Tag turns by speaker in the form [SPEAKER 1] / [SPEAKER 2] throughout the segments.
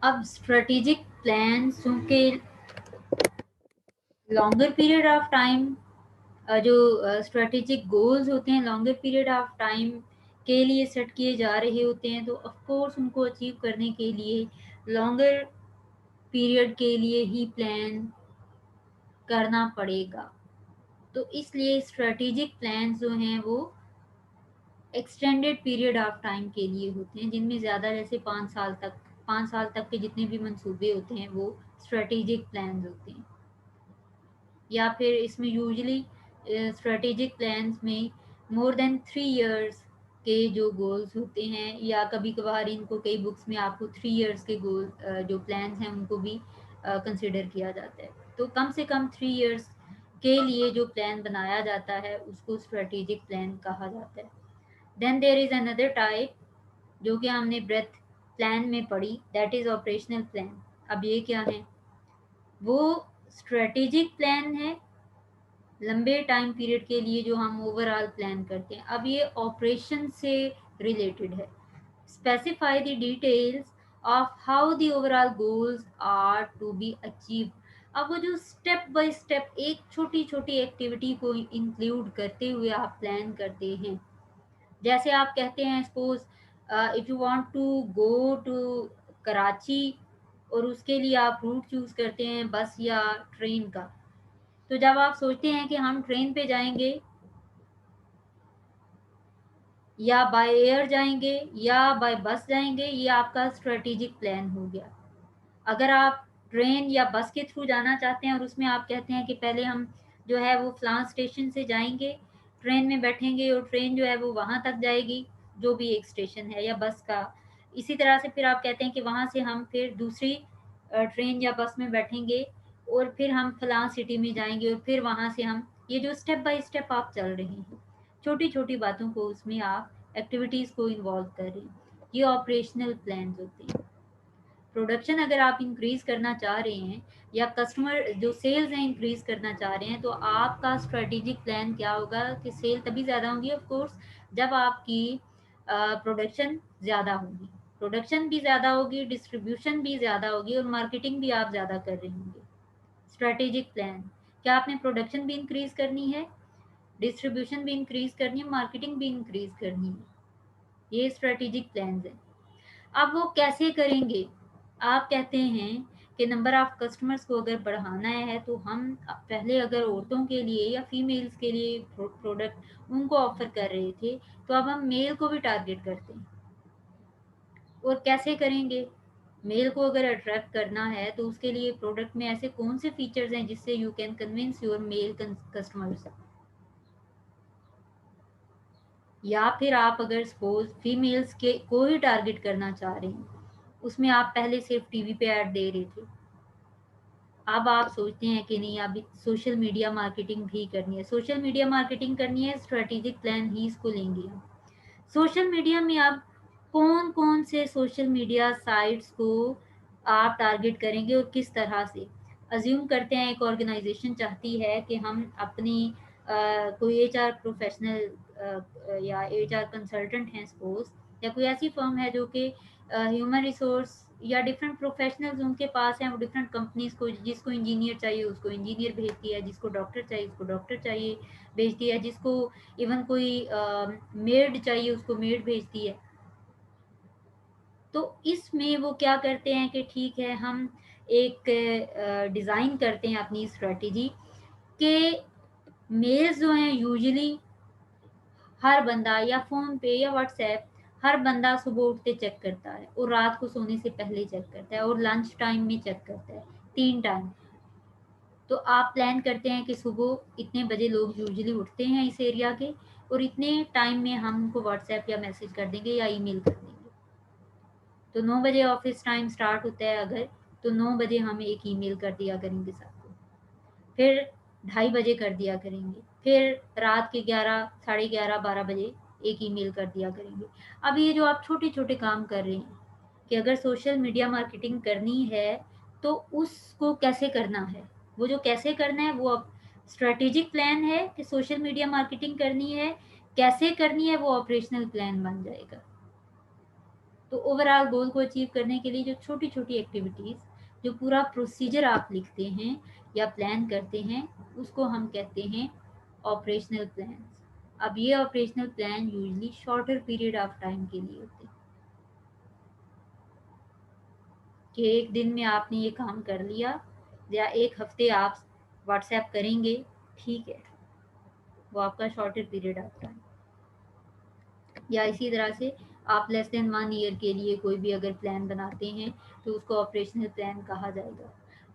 [SPEAKER 1] अब strategic plans के longer period of time, जो स्ट्रेटेजिक गोल्स होते हैं लॉन्गर पीरियड ऑफ टाइम के लिए सेट किए जा रहे होते हैं, तो ऑफ कोर्स उनको अचीव करने के लिए लॉन्गर पीरियड के लिए ही प्लान करना पड़ेगा। तो इसलिए स्ट्रेटेजिक प्लान्स जो हैं वो एक्सटेंडेड पीरियड ऑफ टाइम के लिए होते हैं, जिनमें ज़्यादा जैसे 5 साल तक के जितने भी मंसूबे होते हैं वो स्ट्रेटेजिक प्लान्स होते हैं। या फिर इसमें यूजुअली स्ट्रेटेजिक प्लान्स में मोर देन 3 इयर्स के जो गोल्स होते हैं, या कभी कभार इनको कई बुक्स में आपको 3 इयर्स के गोल जो प्लान्स हैं उनको भी कंसिडर किया जाता है। तो कम से कम 3 इयर्स के लिए जो प्लान बनाया जाता है उसको स्ट्रेटेजिक प्लान कहा जाता है। Then there is another type जो कि हमने ब्रेथ प्लान में पढ़ी, दैट इज ऑपरेशनल प्लान। अब ये क्या है? वो स्ट्रेटेजिक प्लान है लंबे टाइम पीरियड के लिए जो हम ओवरऑल प्लान करते हैं। अब ये ऑपरेशन से रिलेटेड है। Specify the details of how the overall goals are to be achieve. अब वो जो स्टेप बाय स्टेप एक छोटी छोटी एक्टिविटी को इंक्लूड करते हुए आप प्लान करते हैं। जैसे आप कहते हैं suppose if you want to go to Karachi, और उसके लिए आप रूट चूज करते हैं बस या ट्रेन का। तो जब आप सोचते हैं कि हम ट्रेन पे जाएंगे या बाय एयर जाएंगे या बाय बस जाएंगे, ये आपका स्ट्रेटेजिक प्लान हो गया। अगर आप ट्रेन या बस के थ्रू जाना चाहते हैं और उसमें आप कहते हैं कि पहले हम जो है वो फलां स्टेशन से जाएंगे, ट्रेन में बैठेंगे और ट्रेन जो है वो वहाँ तक जाएगी जो भी एक स्टेशन है या बस का। इसी तरह से फिर आप कहते हैं कि वहाँ से हम फिर दूसरी ट्रेन या बस में बैठेंगे और फिर हम फलां सिटी में जाएंगे और फिर वहाँ से हम, ये जो स्टेप बाय स्टेप आप चल रहे हैं, छोटी छोटी बातों को उसमें आप एक्टिविटीज़ को इन्वॉल्व कर रहे हैं, ये ऑपरेशनल प्लान होते हैं। प्रोडक्शन अगर आप इंक्रीज करना चाह रहे हैं या कस्टमर जो सेल्स हैं इंक्रीज करना चाह रहे हैं, तो आपका स्ट्रेटेजिक प्लान क्या होगा कि सेल तभी ज़्यादा होंगी ऑफ कोर्स जब आपकी प्रोडक्शन ज़्यादा होगी। प्रोडक्शन भी ज़्यादा होगी, डिस्ट्रीब्यूशन भी ज़्यादा होगी और मार्केटिंग भी आप ज़्यादा कर रहे होंगे। स्ट्रेटेजिक प्लान, क्या आपने प्रोडक्शन भी इंक्रीज करनी है, डिस्ट्रीब्यूशन भी इंक्रीज करनी है, मार्केटिंग भी इंक्रीज करनी है, ये स्ट्रेटेजिक प्लान है। अब वो कैसे करेंगे? आप कहते हैं कि नंबर ऑफ कस्टमर्स को अगर बढ़ाना है तो हम पहले अगर औरतों के लिए या फीमेल्स के लिए प्रोडक्ट उनको ऑफर कर रहे थे, तो अब हम मेल को भी टारगेट करते हैं। और कैसे करेंगे? मेल को अगर अट्रैक्ट करना है तो उसके लिए प्रोडक्ट में ऐसे कौन से फीचर्स हैं जिससे you can convince your mail customers. या फिर आप अगर सपोज फीमेल्स के को ही टारगेट करना चाह रहे हैं, उसमें आप पहले सिर्फ टीवी पे ऐड दे रहे थे, अब आप सोचते हैं कि नहीं अभी सोशल मीडिया मार्केटिंग भी करनी है। सोशल मीडिया मार्केटिंग करनी है, स्ट्रेटेजिक प्लान ही इसको लेंगे हम। सोशल मीडिया में अब कौन कौन से सोशल मीडिया साइट्स को आप टारगेट करेंगे और किस तरह से? अज्यूम करते हैं एक ऑर्गेनाइजेशन चाहती है कि हम अपनी कोई एचआर प्रोफेशनल या एचआर कंसल्टेंट हैं सपोज, या कोई ऐसी फर्म है जो कि ह्यूमन रिसोर्स या डिफरेंट प्रोफेशनल्स उनके पास हैं, वो डिफरेंट कंपनीज को, जिसको इंजीनियर चाहिए उसको इंजीनियर भेजती है, जिसको डॉक्टर चाहिए उसको डॉक्टर चाहिए भेजती है, जिसको इवन कोई मेड चाहिए उसको मेड भेजती है। तो इसमें वो क्या करते हैं कि ठीक है हम एक डिज़ाइन करते हैं अपनी स्ट्रेटेजी के मेल्स जो हैं यूजुअली हर बंदा या फ़ोन पे या व्हाट्सएप हर बंदा सुबह उठते चेक करता है और रात को सोने से पहले चेक करता है और लंच टाइम में चेक करता है, 3 टाइम। तो आप प्लान करते हैं कि सुबह इतने बजे लोग यूजुअली उठते हैं इस एरिया के और इतने टाइम में हम उनको व्हाट्सएप या मैसेज कर देंगे या ईमेल कर देंगे। तो 9 बजे ऑफिस टाइम स्टार्ट होता है अगर, तो 9 बजे हम एक ईमेल कर दिया करेंगे सबको, फिर 2:30 बजे कर दिया करेंगे, फिर रात के 11 साढ़े 11 12 बजे एक ईमेल कर दिया करेंगे। अब ये जो आप छोटे छोटे काम कर रहे हैं कि अगर सोशल मीडिया मार्केटिंग करनी है तो उसको कैसे करना है, वो जो कैसे करना है वो अब स्ट्रेटेजिक प्लान है कि सोशल मीडिया मार्केटिंग करनी है, कैसे करनी है वो ऑपरेशनल प्लान बन जाएगा। तो ओवरऑल गोल को अचीव करने के लिए जो छोटी छोटी एक्टिविटीज़, जो पूरा प्रोसीजर आप लिखते हैं या प्लान करते हैं, उसको हम कहते हैं ऑपरेशनल प्लान्स। अब ये operational plan usually shorter period of time के लिए होते हैं कि एक दिन में आपने ये काम कर लिया या एक हफ्ते आप व्हाट्सएप करेंगे, ठीक है, वो आपका शॉर्टर पीरियड ऑफ टाइम। या इसी तरह से आप लेस देन 1 ईयर के लिए कोई भी अगर प्लान बनाते हैं तो उसको ऑपरेशनल प्लान कहा जाएगा।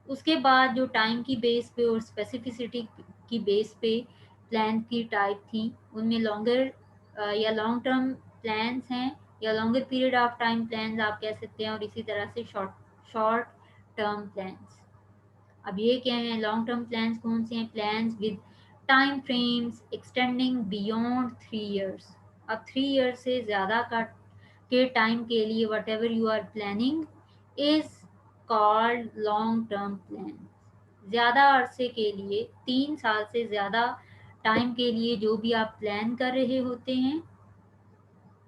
[SPEAKER 1] उसके बाद जो टाइम की बेस पे और स्पेसिफिसिटी की बेस पे प्लान की टाइप थी, उनमें लॉन्गर या लॉन्ग टर्म प्लान्स हैं या longer period of time plans आप कह सकते हैं, और इसी तरह से शॉर्ट टर्म प्लान्स। अब ये क्या है, लॉन्ग टर्म प्लान्स कौन से हैं? Plans with time frames extending beyond 3 years. अब 3 ईयर से ज़्यादा का के टाइम के लिए whatever you are planning is called long term plan. ज़्यादा अरसे के लिए, 3 साल से ज़्यादा टाइम के लिए जो भी आप प्लान कर रहे होते हैं,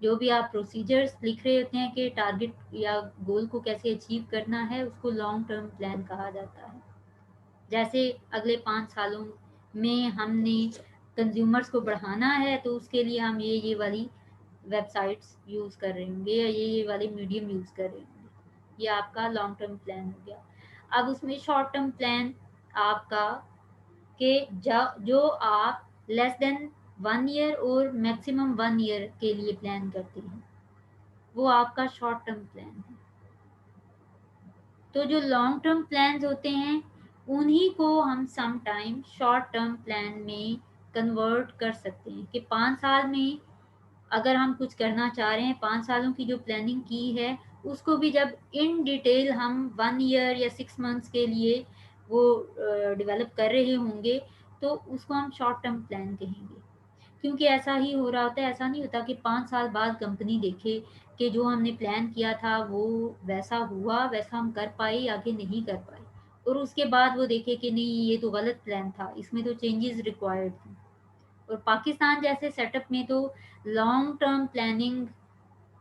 [SPEAKER 1] जो भी आप प्रोसीजर्स लिख रहे होते हैं कि टारगेट या गोल को कैसे अचीव करना है, उसको लॉन्ग टर्म प्लान कहा जाता है। जैसे अगले 5 सालों में हमने कंज्यूमर्स को बढ़ाना है, तो उसके लिए हम ये वाली वेबसाइट्स यूज़ कर रहे होंगे या ये वाले मीडियम यूज़ कर रहे होंगे। ये आपका लॉन्ग टर्म प्लान हो गया। अब उसमें शॉर्ट टर्म प्लान आपका कि जो आप लेस देन 1 ईयर और मैक्सिमम 1 ईयर के लिए प्लान करते हैं, वो आपका शॉर्ट टर्म प्लान है। तो जो लॉन्ग टर्म प्लान्स होते हैं, उन्हीं को हम some time short term plan में कन्वर्ट कर सकते हैं कि 5 साल में अगर हम कुछ करना चाह रहे हैं, 5 सालों की जो प्लानिंग की है, उसको भी जब इन डिटेल हम 1 ईयर या 6 मंथ्स के लिए वो डेवलप कर रहे होंगे, तो उसको हम शॉर्ट टर्म प्लान कहेंगे। क्योंकि ऐसा ही हो रहा होता है, ऐसा नहीं होता कि 5 साल बाद कंपनी देखे कि जो हमने प्लान किया था वो वैसा हुआ, वैसा हम कर पाए, आगे नहीं कर पाए, और उसके बाद वो देखे कि नहीं, ये तो गलत प्लान था, इसमें तो चेंजेस रिक्वायर्ड थी। और पाकिस्तान जैसे सेटअप में तो लॉन्ग टर्म प्लानिंग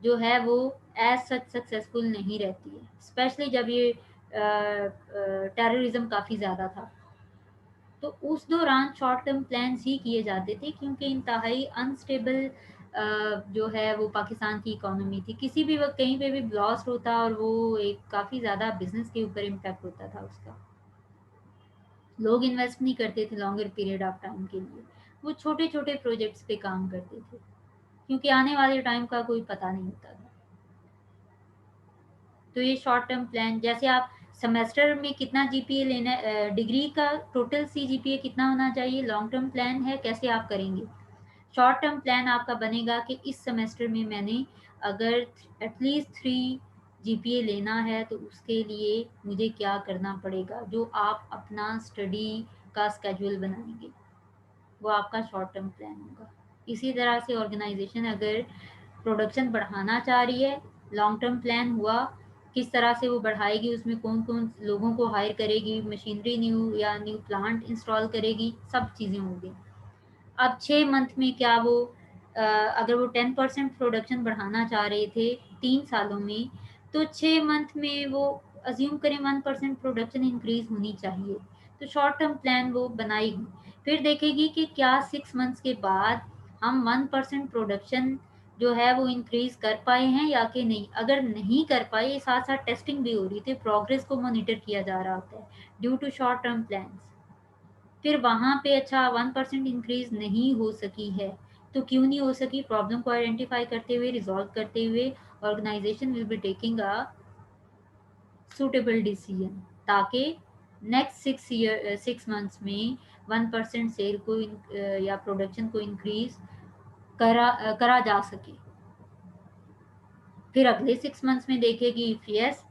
[SPEAKER 1] जो है वो एज सच सक्सेसफुल नहीं रहती है, स्पेशली जब ये टेररिज्म काफ़ी ज़्यादा था, तो उस दौरान शॉर्ट टर्म प्लान्स ही किए जाते थे, क्योंकि इंतहाई अनस्टेबल जो है वो पाकिस्तान की इकोनॉमी थी। किसी भी वक्त कहीं पे भी ब्लास्ट होता और वो एक काफ़ी ज़्यादा बिजनेस के ऊपर इम्पैक्ट होता था उसका। लोग इन्वेस्ट नहीं करते थे लॉन्गर पीरियड ऑफ टाइम के लिए, वो छोटे छोटे प्रोजेक्ट्स पे काम करते थे, क्योंकि आने वाले टाइम का कोई पता नहीं होता था। तो ये शॉर्ट टर्म प्लान, जैसे आप सेमेस्टर में कितना जीपीए लेना, डिग्री का टोटल सीजीपीए कितना होना चाहिए, लॉन्ग टर्म प्लान है, कैसे आप करेंगे। शॉर्ट टर्म प्लान आपका बनेगा कि इस सेमेस्टर में मैंने अगर एटलीस्ट 3 जीपीए लेना है, तो उसके लिए मुझे क्या करना पड़ेगा, जो आप अपना स्टडी का स्केड्यूल बनाएंगे, वो आपका शॉर्ट टर्म प्लान होगा। इसी तरह से ऑर्गेनाइजेशन अगर प्रोडक्शन बढ़ाना चाह रही है, लॉन्ग टर्म प्लान हुआ किस तरह से वो बढ़ाएगी, उसमें कौन कौन लोगों को हायर करेगी, मशीनरी न्यू या न्यू प्लांट इंस्टॉल करेगी, सब चीज़ें होंगी। अब 6 मंथ में क्या वो अगर वो 10% प्रोडक्शन बढ़ाना चाह रहे थे 3 सालों में, तो 6 मंथ में वो अज्यूम करें 1% प्रोडक्शन इंक्रीज होनी चाहिए, तो शॉर्ट टर्म प्लान वो बनाएगी। फिर देखेगी कि क्या 6 मंथ्स के बाद हम 1% प्रोडक्शन जो है वो इंक्रीज कर पाए हैं या कि नहीं। अगर नहीं कर पाए, साथ साथ टेस्टिंग भी हो रही थी, प्रोग्रेस को मॉनिटर किया जा रहा होता है due to short term plans. फिर वहाँ पे अच्छा 1% इंक्रीज नहीं हो सकी है, तो क्यों नहीं हो सकी, प्रॉब्लम को आइडेंटिफाई करते हुए, रिजॉल्व करते हुए organisation will be taking a suitable decision, ताकि नेक्स्ट 6 मंथ्स में 1% सेल को या प्रोडक्शन को इंक्रीज करा जा सके। फिर अगले 6 मंथ्स में देखेगी इफ यस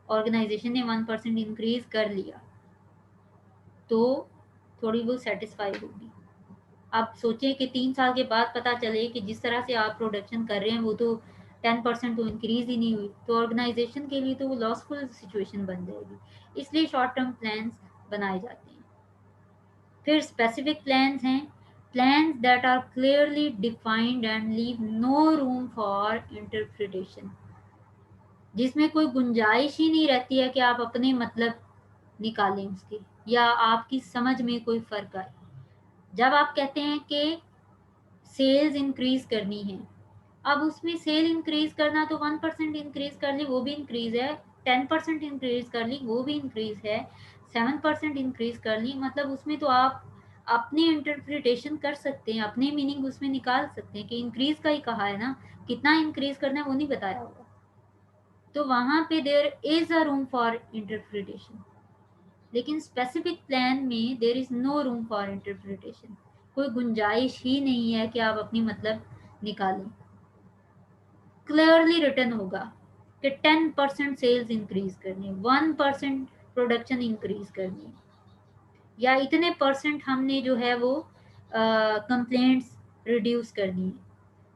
[SPEAKER 1] ऑर्गेनाइजेशन ने 1% इंक्रीज कर लिया, तो थोड़ी वो सेटिस्फाई होगी। आप सोचें कि 3 साल के बाद पता चले कि जिस तरह से आप प्रोडक्शन कर रहे हैं वो तो 10% तो इंक्रीज ही नहीं हुई, तो ऑर्गेनाइजेशन के लिए तो वो लॉसफुल सिचुएशन बन जाएगी। इसलिए शॉर्ट टर्म प्लान्स बनाए जाते हैं। फिर स्पेसिफिक प्लान्स हैं, plans that are clearly defined and leave no room for interpretation. जिसमें कोई गुंजाइश ही नहीं रहती है कि आप अपने मतलब निकालें उसके, या आपकी समझ में कोई फ़र्क आए। जब आप कहते हैं कि सेल्स इंक्रीज़ करनी है, अब उसमें सेल इंक्रीज़ करना तो 1% इंक्रीज़ कर ली वो भी इंक्रीज़ है, 10% इंक्रीज़ कर ली वो भी इंक्रीज़ है, 7% इंक्रीज़ कर ली, मतलब उसमें तो आप अपनी इंटरप्रिटेशन कर सकते हैं, अपने मीनिंग उसमें निकाल सकते हैं कि इंक्रीज़ का ही कहा है ना, कितना इंक्रीज़ करना है वो नहीं बताया होगा। तो वहाँ पे there is a room for interpretation, लेकिन स्पेसिफिक प्लान में there is no room for interpretation, कोई गुंजाइश ही नहीं है कि आप अपनी मतलब निकालें। क्लियरली रिटर्न होगा कि 10% सेल्स इंक्रीज करनी है, 1% प्रोडक्शन इंक्रीज करनी है, या इतने परसेंट हमने जो है वो कंप्लेंट्स रिड्यूस करनी है।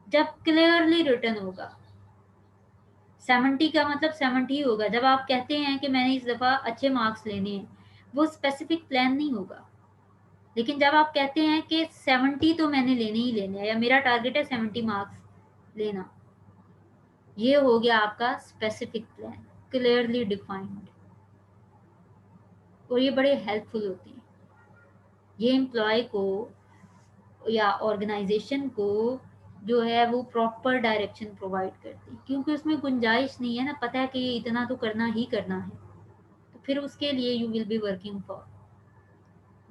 [SPEAKER 1] जब क्लियरली रिटर्न होगा, 70 का मतलब 70 ही होगा। जब आप कहते हैं कि मैंने इस दफ़ा अच्छे मार्क्स लेने हैं, वो स्पेसिफिक प्लान नहीं होगा। लेकिन जब आप कहते हैं कि 70 तो मैंने लेने ही लेने हैं, या मेरा टारगेट है 70 मार्क्स लेना, ये हो गया आपका स्पेसिफिक प्लान, क्लियरली डिफाइंड, और ये बड़े हेल्पफुल होते हैं। ये एम्प्लॉय को या ऑर्गेनाइजेशन को जो है वो प्रॉपर डायरेक्शन प्रोवाइड करती है, क्योंकि उसमें गुंजाइश नहीं है ना, पता है कि ये इतना तो करना ही करना है, तो फिर उसके लिए you will be working for.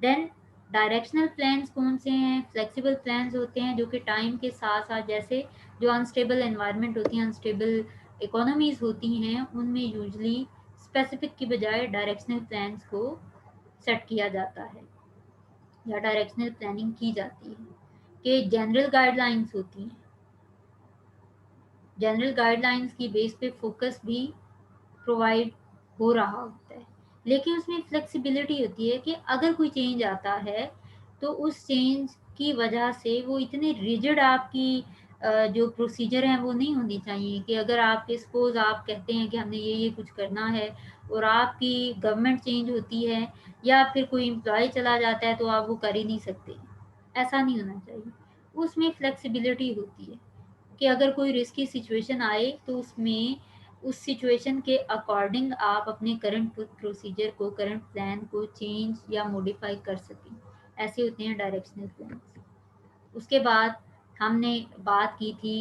[SPEAKER 1] Then directional plans कौन से हैं? फ्लेक्सिबल प्लान्स होते हैं जो कि टाइम के साथ साथ, जैसे जो अनस्टेबल एनवायरनमेंट होती हैं, अनस्टेबल इकोनॉमीज होती हैं, उनमें यूजली स्पेसिफिक की बजाय डायरेक्शनल प्लान्स को सेट किया जाता है या डायरेक्शनल प्लानिंग की जाती है। कि जनरल गाइडलाइंस होती हैं, जनरल गाइडलाइंस की बेस पे फोकस भी प्रोवाइड हो रहा होता है, लेकिन उसमें फ्लेक्सिबिलिटी होती है कि अगर कोई चेंज आता है तो उस चेंज की वजह से वो इतने रिजिड आपकी जो प्रोसीजर हैं वो नहीं होनी चाहिए कि अगर आपके सपोज आप कहते हैं कि हमने ये कुछ करना है और आपकी गवर्नमेंट चेंज होती है या फिर कोई एम्प्लॉय चला जाता है तो आप वो कर ही नहीं सकते, ऐसा नहीं होना चाहिए। उसमें फ्लेक्सिबिलिटी होती है कि अगर कोई रिस्की सिचुएशन आए तो उसमें उस सिचुएशन के अकॉर्डिंग आप अपने करंट प्रोसीजर को, करंट प्लान को चेंज या मॉडिफाई कर सकें। ऐसे होते हैं डायरेक्शनल प्लान्स। उसके बाद हमने बात की थी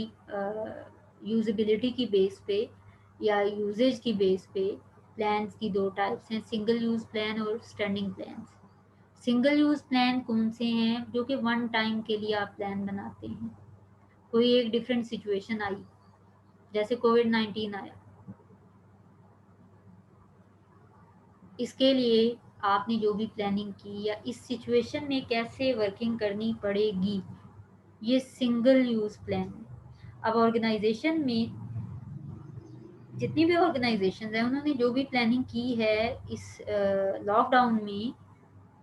[SPEAKER 1] यूजेबिलिटी की बेस पे या यूजेज की बेस पे प्लान्स की दो टाइप्स हैं, सिंगल यूज़ प्लान और standing plans. Single use plan कौन से हैं? जो कि वन टाइम के लिए आप प्लान बनाते हैं, कोई एक डिफरेंट सिचुएशन आई, जैसे कोविड-19 आया, इसके लिए आपने जो भी प्लानिंग की या इस सिचुएशन में कैसे वर्किंग करनी पड़ेगी, ये सिंगल यूज़ प्लान है। अब ऑर्गेनाइजेशन में जितनी भी ऑर्गेनाइजेशन हैं उन्होंने जो भी प्लानिंग की है इस लॉकडाउन में,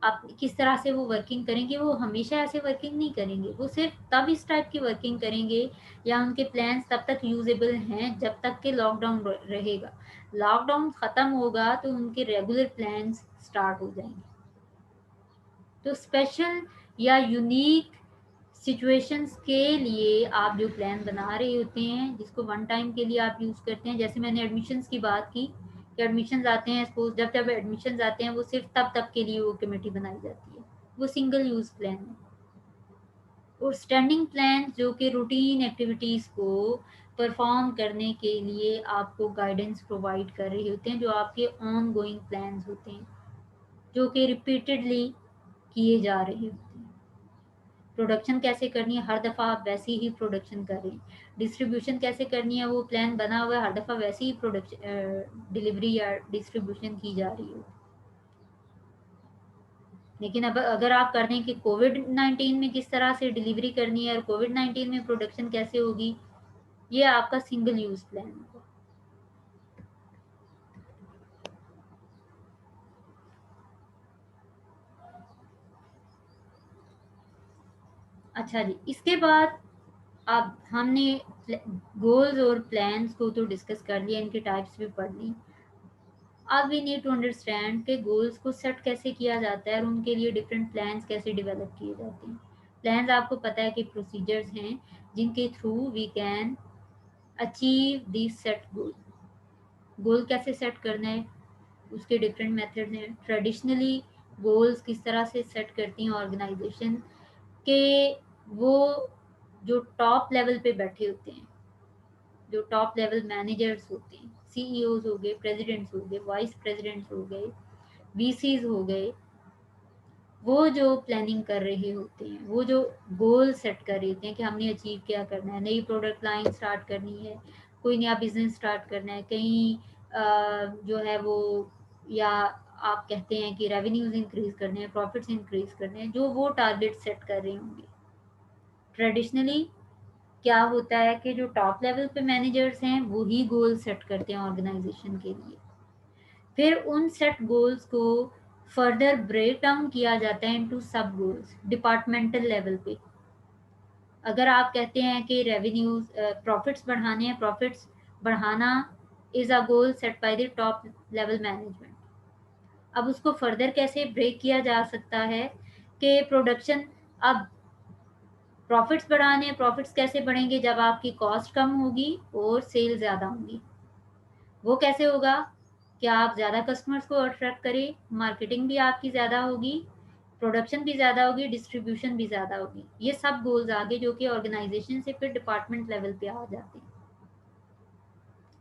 [SPEAKER 1] आप किस तरह से वो वर्किंग करेंगे, वो हमेशा ऐसे वर्किंग नहीं करेंगे, वो सिर्फ तब इस टाइप की वर्किंग करेंगे या उनके प्लान्स तब तक यूजेबल हैं जब तक कि लॉकडाउन रहेगा। लॉकडाउन ख़त्म होगा तो उनके रेगुलर प्लान्स स्टार्ट हो जाएंगे। तो स्पेशल या यूनिक सिचुएशंस के लिए आप जो प्लान बना रहे होते हैं जिसको वन टाइम के लिए आप यूज़ करते हैं, जैसे मैंने एडमिशन्स की बात की कि एडमिशन्स आते हैं, सपोज जब जब एडमिशन्स आते हैं वो सिर्फ तब तक के लिए वो कमेटी बनाई जाती है, वो सिंगल यूज़ प्लान है। और स्टैंडिंग प्लान जो कि रूटीन एक्टिविटीज़ को परफॉर्म करने के लिए आपको गाइडेंस प्रोवाइड कर रहे होते हैं, जो आपके ऑन गोइंग प्लान्स होते हैं जो कि रिपीटेडली किए जा रहे होते हैं। प्रोडक्शन कैसे करनी है, हर दफ़ा आप वैसी ही प्रोडक्शन कर रहे हैं। डिस्ट्रीब्यूशन कैसे करनी है, वो प्लान बना हुआ है, हर दफ़ा वैसी ही प्रोडक्शन डिलीवरी या डिस्ट्रीब्यूशन की जा रही है। लेकिन अब अगर आप कर दें कि कोविड-19 में किस तरह से डिलीवरी करनी है और कोविड-19 में प्रोडक्शन कैसे होगी, ये आपका सिंगल यूज़ प्लान होगा। अच्छा जी, इसके बाद अब हमने गोल्स और प्लान्स को तो डिस्कस कर लिया, इनकी टाइप्स भी पढ़ ली। अब वी नीड टू अंडरस्टैंड कि गोल्स को सेट कैसे किया जाता है और उनके लिए डिफरेंट प्लान्स कैसे डेवलप किए जाते हैं। प्लान्स आपको पता है कि प्रोसीजर्स हैं जिनके through we can achieve this set goal. Goal कैसे सेट करना है, उसके डिफरेंट मेथड्स हैं। ट्रेडिशनली गोल्स किस तरह से सेट करती हैं ऑर्गेनाइजेशन के, वो जो टॉप लेवल पे बैठे होते हैं, जो टॉप लेवल मैनेजर्स होते हैं, सीईओज हो गए, प्रेसिडेंट्स हो गए, वाइस प्रेसिडेंट्स हो गए, वीसीज हो गए, वो जो प्लानिंग कर रहे होते हैं, वो जो गोल सेट कर रहे होते हैं कि हमने अचीव क्या करना है, नई प्रोडक्ट लाइन स्टार्ट करनी है, कोई नया बिजनेस स्टार्ट करना है, कहीं जो है वो, या आप कहते हैं कि रेवेन्यूज इंक्रीज करने हैं, प्रॉफिट्स इंक्रीज करने हैं, जो वो टारगेट सेट कर रहे होंगे। ट्रेडिशनली क्या होता है कि जो टॉप लेवल पे मैनेजर्स हैं वो ही गोल सेट करते हैं ऑर्गेनाइजेशन के लिए। फिर उन सेट गोल्स को फर्दर ब्रेक डाउन किया जाता है इनटू सब गोल्स डिपार्टमेंटल लेवल पे। अगर आप कहते हैं कि रेवेन्यूज प्रॉफिट्स बढ़ाने हैं, प्रॉफिट्स बढ़ाना is a goal set by the top level management. अब उसको फर्दर कैसे ब्रेक किया जा सकता है कि प्रोडक्शन, अब प्रॉफिट्स बढ़ाने हैं, प्रॉफिट्स कैसे बढ़ेंगे, जब आपकी कॉस्ट कम होगी और सेल ज़्यादा होंगी। वो कैसे होगा, क्या आप ज़्यादा कस्टमर्स को अट्रैक्ट करें, मार्केटिंग भी आपकी ज़्यादा होगी, प्रोडक्शन भी ज़्यादा होगी, डिस्ट्रीब्यूशन भी ज़्यादा होगी। ये सब गोल्स आगे जो कि ऑर्गेनाइजेशन से फिर डिपार्टमेंट लेवल पे आ जाते हैं।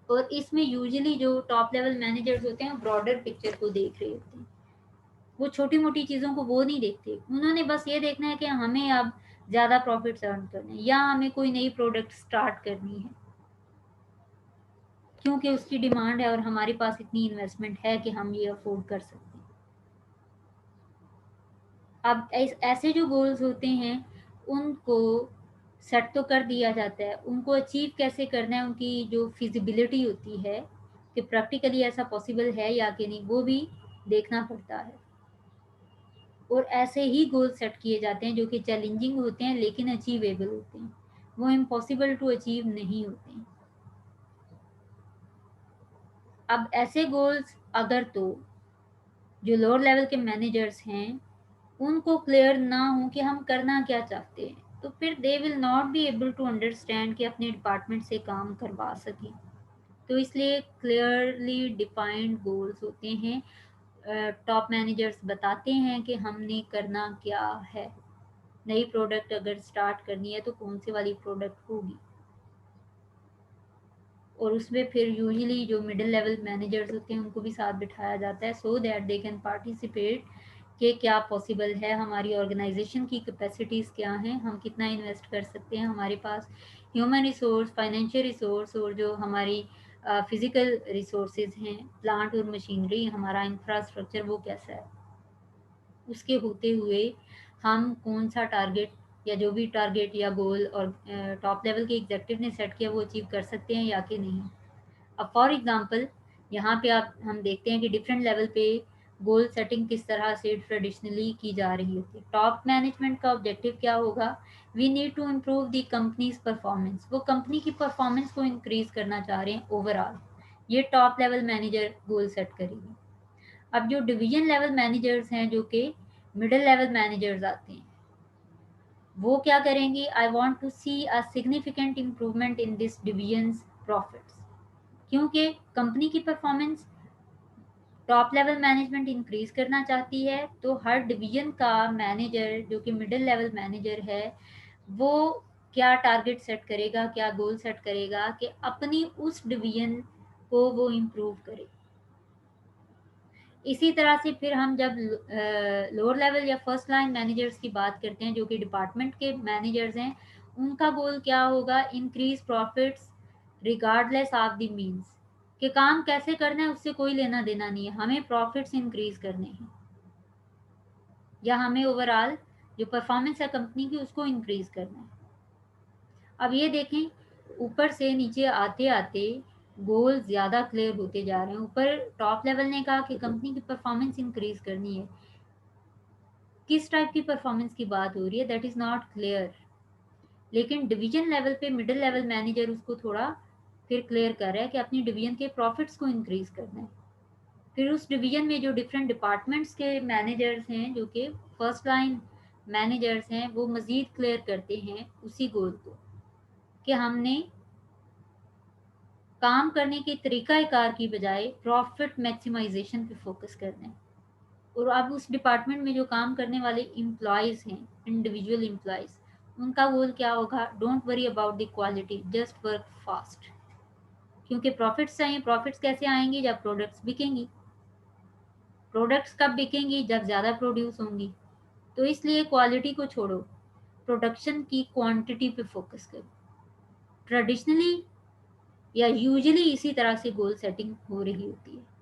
[SPEAKER 1] और इसमें यूजुअली जो टॉप लेवल मैनेजर्स होते हैं ब्रॉडर पिक्चर को देख रहे होते हैं, वो छोटी मोटी चीज़ों को वो नहीं देखते। उन्होंने बस ये देखना है कि हमें अब ज़्यादा प्रॉफिट्स अर्न करने हैं या हमें कोई नई प्रोडक्ट स्टार्ट करनी है, क्योंकि उसकी डिमांड है और हमारे पास इतनी इन्वेस्टमेंट है कि हम ये अफोर्ड कर सकते हैं। अब ऐसे जो गोल्स होते हैं उनको सेट तो कर दिया जाता है, उनको अचीव कैसे करना है, उनकी जो फिजिबिलिटी होती है कि प्रैक्टिकली ऐसा पॉसिबल है या कि नहीं, वो भी देखना पड़ता है। और ऐसे ही गोल सेट किए जाते हैं जो कि चैलेंजिंग होते हैं लेकिन अचीवेबल होते हैं, वो इम्पॉसिबल टू अचीव नहीं होते हैं। अब ऐसे गोल्स अगर तो जो लोअर लेवल के मैनेजर्स हैं उनको क्लियर ना हो कि हम करना क्या चाहते हैं, तो फिर they will not be able to understand कि अपने डिपार्टमेंट से काम करवा सकें। तो इसलिए क्लियरली डिफाइंड गोल्स होते हैं। टॉप मैनेजर्स बताते हैं कि हमने करना क्या है, नई प्रोडक्ट अगर स्टार्ट करनी है तो कौन सी वाली प्रोडक्ट होगी। और उसमें फिर यूजुअली जो मिडिल लेवल मैनेजर्स होते हैं उनको भी साथ बिठाया जाता है so that they can participate कि क्या पॉसिबल है, हमारी ऑर्गेनाइजेशन की कैपेसिटीज़ क्या हैं, हम कितना इन्वेस्ट कर सकते हैं, हमारे पास ह्यूमन रिसोर्स, फाइनेंशियल रिसोर्स और जो हमारी फिज़िकल रिसोर्सेज हैं, प्लांट और मशीनरी, हमारा इंफ्रास्ट्रक्चर वो कैसा है। उसके होते हुए हम कौन सा टारगेट या जो भी टारगेट या गोल और टॉप लेवल के एग्जेक्टिव ने सेट किया वो अचीव कर सकते हैं या कि नहीं। अब फॉर एग्जांपल यहाँ पे आप हम देखते हैं कि डिफरेंट लेवल पे गोल सेटिंग किस तरह से ट्रेडिशनली की जा रही होती है। टॉप मैनेजमेंट का ऑब्जेक्टिव क्या होगा, we need to improve the company's performance, वो कंपनी की परफॉर्मेंस को इंक्रीज करना चाह रहे हैं ओवरऑल, ये top level manager goal set करेगी। अब जो डिवीजन लेवल मैनेजर्स हैं जो कि मिडिल लेवल मैनेजर्स आते हैं, वो क्या करेंगे, I want to see a significant improvement in this divisions profits, क्योंकि कंपनी की performance top level management increase करना चाहती है, तो हर डिवीजन का मैनेजर जो कि मिडिल लेवल मैनेजर है वो क्या टारगेट सेट करेगा, क्या गोल सेट करेगा कि अपनी उस डिवीजन को वो इम्प्रूव करे। इसी तरह से फिर हम जब लोअर लेवल या फर्स्ट लाइन मैनेजर्स की बात करते हैं जो कि डिपार्टमेंट के मैनेजर्स हैं, उनका गोल क्या होगा, increase profits regardless of the means, कि काम कैसे करना है उससे कोई लेना देना नहीं है, हमें प्रॉफिट्स इंक्रीज करने हैं या हमें ओवरऑल जो परफॉर्मेंस है कंपनी की उसको इंक्रीज करना है। अब ये देखें ऊपर से नीचे आते आते गोल ज़्यादा क्लियर होते जा रहे हैं। ऊपर टॉप लेवल ने कहा कि कंपनी की परफॉर्मेंस इंक्रीज करनी है, किस टाइप की परफॉर्मेंस की बात हो रही है दैट इज़ नॉट क्लियर। लेकिन डिवीजन लेवल पे मिडिल लेवल मैनेजर उसको थोड़ा फिर क्लियर कर रहा है कि अपनी डिवीजन के प्रॉफिट्स को इंक्रीज करना है। फिर उस डिवीजन में जो डिफरेंट डिपार्टमेंट्स के मैनेजर्स हैं जो कि फर्स्ट लाइन मैनेजर्स हैं वो मज़ीद क्लियर करते हैं उसी गोल को कि हमने काम करने के तरीक़ाकार की बजाय प्रॉफ़िट मैक्सिमाइज़ेशन पे फ़ोकस करना है। और अब उस डिपार्टमेंट में जो काम करने वाले एम्प्लॉइज़ हैं, इंडिविजुअल एम्प्लॉइज़, उनका गोल क्या होगा? Don't worry about the quality, just work fast. क्योंकि प्रॉफ़िट्स चाहिए, प्रॉफ़िट्स कैसे आएँगे? जब प्रोडक्ट्स बिकेंगी। प्रोडक्ट्स कब बिकेंगी? जब ज़्यादा प्रोड्यूस होंगी। तो इसलिए क्वालिटी को छोड़ो, प्रोडक्शन की क्वांटिटी पे फ़ोकस करो। ट्रेडिशनली या यूजुअली इसी तरह से गोल सेटिंग हो रही होती है।